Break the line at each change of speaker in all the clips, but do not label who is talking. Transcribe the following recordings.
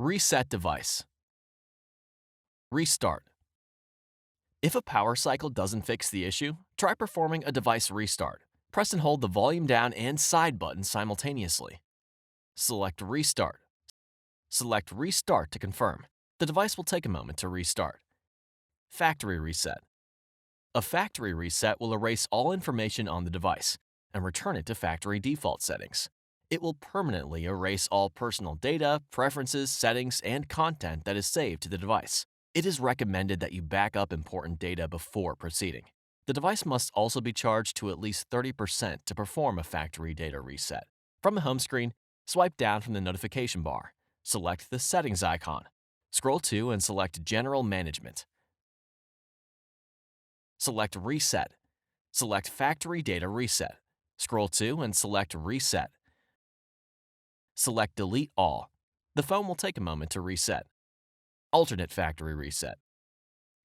Reset device. Restart. If a power cycle doesn't fix the issue, try performing a device restart. Press and hold the volume down and side buttons simultaneously. Select Restart. Select Restart to confirm. The device will take a moment to restart. Factory reset. A factory reset will erase all information on the device and return it to factory default settings. It will permanently erase all personal data, preferences, settings, and content that is saved to the device. It is recommended that you back up important data before proceeding. The device must also be charged to at least 30% to perform a factory data reset. From the home screen, swipe down from the notification bar. Select the Settings icon. Scroll to and select General Management. Select Reset. Select Factory Data Reset. Scroll to and select Reset. Select Delete All. The phone will take a moment to reset. Alternate factory reset.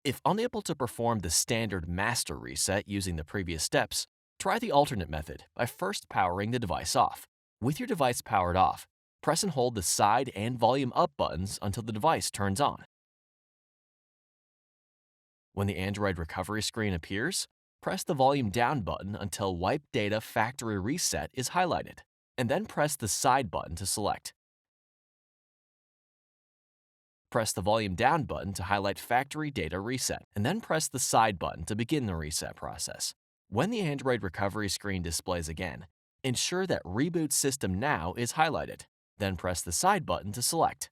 If unable to perform the standard master reset using the previous steps, try the alternate method by first powering the device off. With your device powered off, press and hold the side and volume up buttons until the device turns on. When the Android recovery screen appears, press the volume down button until Wipe Data Factory Reset is highlighted, and then press the side button to select. Press the volume down button to highlight Factory Data Reset, and then press the side button to begin the reset process. When the Android recovery screen displays again, ensure that Reboot System Now is highlighted, then press the side button to select.